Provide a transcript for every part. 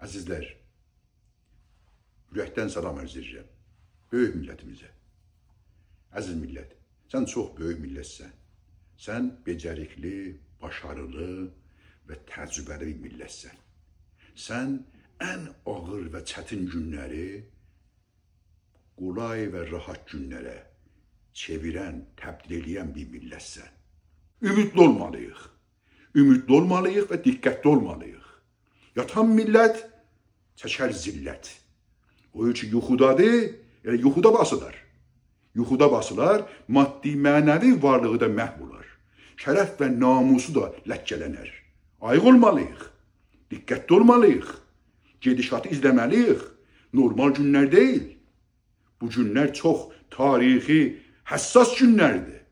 Əzizlər, ürəkdən salam arz edirəm böyük millətimizə. Əziz millət, sən çox böyük millətsən. Sən becərikli, başarılı və təcrübəli bir millətsən. Sən ən ağır və çətin günləri qolay və rahat günlərə çevirən, təbdil edən bir millətsən. Ümidli olmalıyıq. Ümidli olmalıyıq və diqqətli olmalıyıq. Yatan millət çəkər zillət. O üçün yuxudadır, yəni yuxuda basılar. Yuxuda basılar, maddi mənəvi varlığı da məhv olar. Şərəf və namusu da ləkkələnər. Ayıq olmalıyıq. Diqqətli olmalıyıq. Gedişatı izləməliyik. Normal günlər deyil. Bu günlər çox tarixi, həssas günlərdir.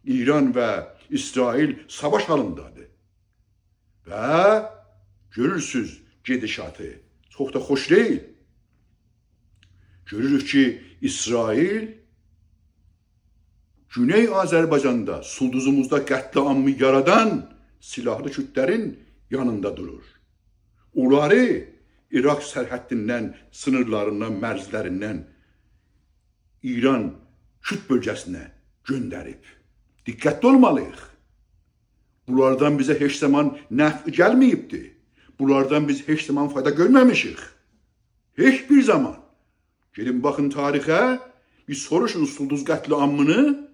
İran və İsrail savaş halındadır. Və görürsünüz gedişatı çox da xoş deyil. Görürük ki, İsrail Güney Azərbaycanda, Sulduzumuzda qətliamı yaradan silahlı kütlərin yanında durur. Onları İraq sərhəddindən, sınırlarından, mərzlərindən İran küt bölgəsinə göndərib. Diqqətli olmalıyıq. Bunlardan bizə heç zaman nəf gəlməyibdir. Bunlardan biz heç zaman fayda görməmişik. Heç bir zaman. Gelin baxın tarixə, bir soruşun Sulduz qətliamını.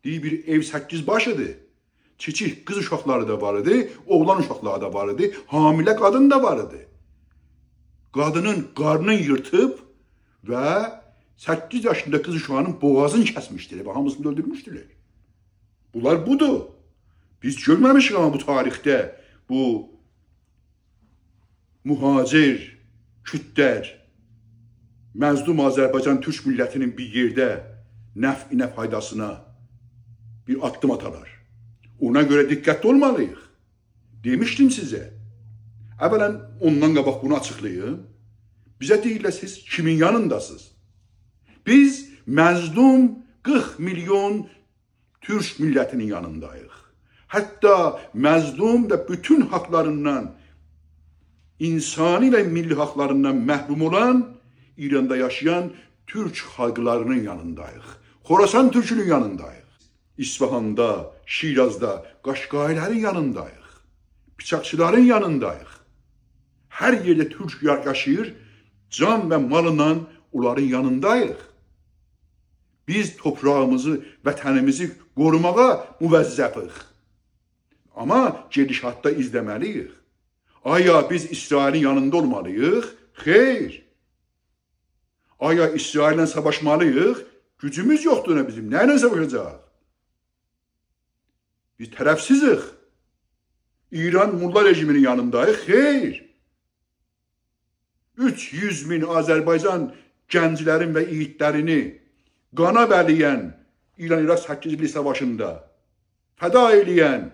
Deyir bir ev 8 başıdır. Çiçik qız uşaqları da var idi, oğlan uşaqları da var idi, hamilə qadın da var idi. Qadının qarnını yırtıb və 8 yaşında qız uşağının boğazını kəsmişdir və hamısını da öldürmüşdülər. Bunlar budur. Biz görməmişik ama bu tarixdə bu mühacir, kütlər, məzlum Azərbaycan Türk millətinin bir yerdə nəf-inə faydasına bir addım atalar. Ona görə diqqətli olmalıyıq. Demişdim sizə. Əvvələn ondan qabaq bunu açıqlayın. Bizə deyirlər, siz kimin yanındasınız? Biz məzlum 40 milyon Türk millətinin yanındayıq. Hətta məzlum və bütün haqlarından, insani və milli haqlarından məhrum olan İranda yaşayan Türk xalqlarının yanındayıq. Xorasan Türkünün yanındayıq. İsfahanda, Şirazda, Qaşqayların yanındayıq. Bıçaqçıların yanındayıq. Hər yerdə Türk yaşayır, can və malından onların yanındayıq. Biz toprağımızı, vətənimizi qorumağa müvəzzəfik. Amma gedişatda izləməliyik. Aya biz İsrailin yanında olmalıyıq? Xeyr. Aya İsraillə savaşmalıyıq? Gücümüz yoxdur nə bizim. Nə ilə savaşacaq? Biz tərəfsizik. İran Mulla rejiminin yanındayıq? Xeyr. 300 min Azərbaycan gənclərin və yiğitlərini qana bəliyən İran-İraq 8 illik savaşında fəda eləyən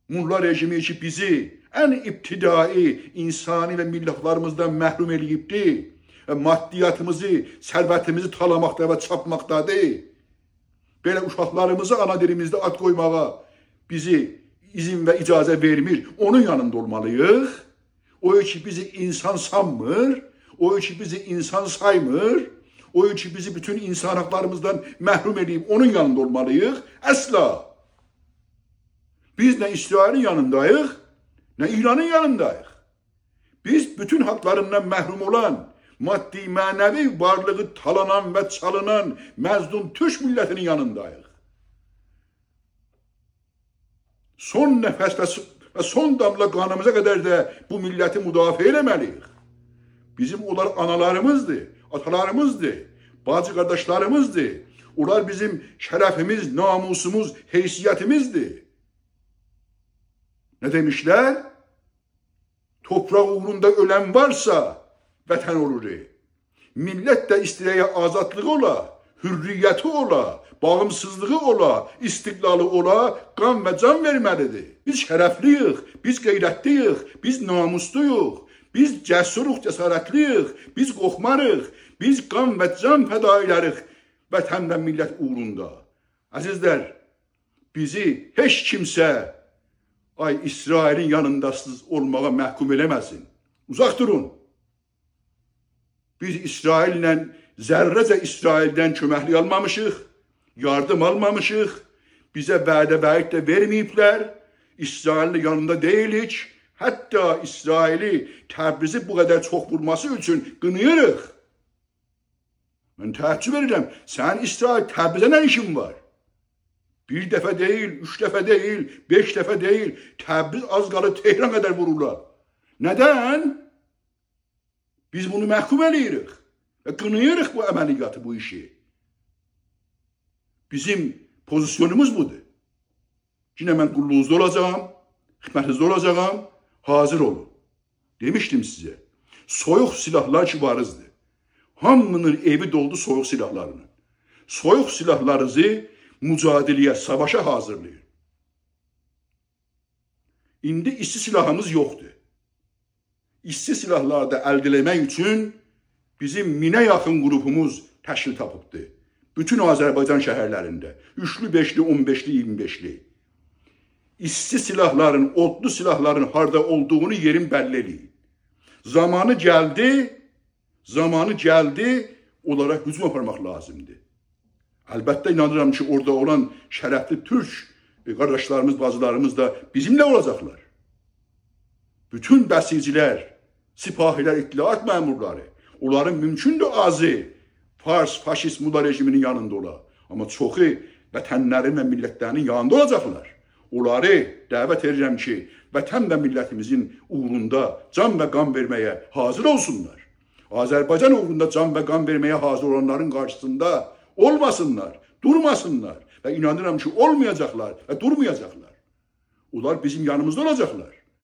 Mulla rejimi ki bizi ən ibtidai insani və milli haqlarımızdan məhrum eləyibdir və maddiyatımızı, sərvətimizi talamaqda və çapmaqdadır. Belə uşaqlarımızı ana dilimizdə ad qoymağa bizi izin və icazə vermir. Onun yanında olmalıyıq. O ki bizi insan sanmır. O ki bizi insan saymır. O ki bizi bütün insan haqlarımızdan məhrum edib onun yanında olmalıyıq. Əsla. Biz nə İsrailin yanındayıq, nə İranın yanındayıq. Biz bütün haqlarından məhrum olan, maddi, mənəvi varlığı talanan və çalınan məzlum Türk millətinin yanındayıq. Son nəfəs və son damla qanımıza qədər də bu milləti müdafiə eləməliyik. Bizim onlar analarımızdır, atalarımızdır, bacı qardaşlarımızdır. Onlar bizim şərəfimiz, namusumuz, heysiyyətimizdir. Nə demişlər? Topraq uğrunda ölən varsa vətən olur. Millət də istəyəyə azadlığı ola, hürriyyəti ola, bağımsızlığı ola, istiqlalı ola, qan və can verməlidir. Biz şərəfliyik, biz qeyrətliyik, biz namusluyuq, biz cəsuruq, cəsarətliyik, biz qorxmarıq, biz qan və can fəda edərik vətən və millət uğrunda. Əzizlər, bizi heç kimsə İsrailin yanındasız olmağa məhkum eləməsin. Uzaq durun. Biz İsraillə, zərrəcə İsraildən köməklik almamışıq, yardım almamışıq, bizə vədə vəid də verməyiblər, İsrailin yanında deyilik, hətta İsraili Təbrizi bu qədər çox vurması üçün qınıyırıq. Mən təəccüb edirəm, sən İsrail Təbrizə nə işin var? Bir dəfə deyil, 3 dəfə deyil, 5 dəfə deyil, Təbriz az qalır Tehran qədər vururlar. Nədən? Biz bunu məhkum edirik və qınıyırıq bu əməliyyatı, bu işi. Bizim pozisyonumuz budur. Yine mən qulluğunuzda olacağım, xidmətinizdə olacağım, hazır olun. Demişdim sizə, soyuq silahlar ki varızdır. Hamının evi doldu soyuq silahlarını. Soyuq silahlarınızı mücadiləyə, savaşa hazırlayın. İndi isti silahımız yoxdur. İsti silahları da əldə etmək üçün bizim 1000'ə yaxın qrupumuz təşkil tapıbdır. Bütün Azərbaycan şəhərlərində. 3'lü, 5'li, 15'li, 25'li. İsti silahların, odlu silahların harda olduğunu yerin bəlli eləyin. Zamanı gəldi, onlara hücum aparmaq lazımdır. Əlbəttə inanıram ki, orada olan şərəfli Türk qardaşlarımız, bacılarımız da bizimlə olacaqlar. Bütün bəsicilər, sipahilər, ittilaat məmurları, onların mümkündür azı Fars, faşist Muda rejiminin yanında ola. Amma çoxu vətənlərin və millətlərinin yanında olacaqlar. Onları dəvət edirəm ki, vətən və millətimizin uğrunda can və qan verməyə hazır olsunlar. Azərbaycan uğrunda can və qan verməyə hazır olanların qarşısında olmasınlar, durmasınlar və inanıram ki, olmayacaqlar və durmayacaqlar. Onlar bizim yanımızda olacaqlar.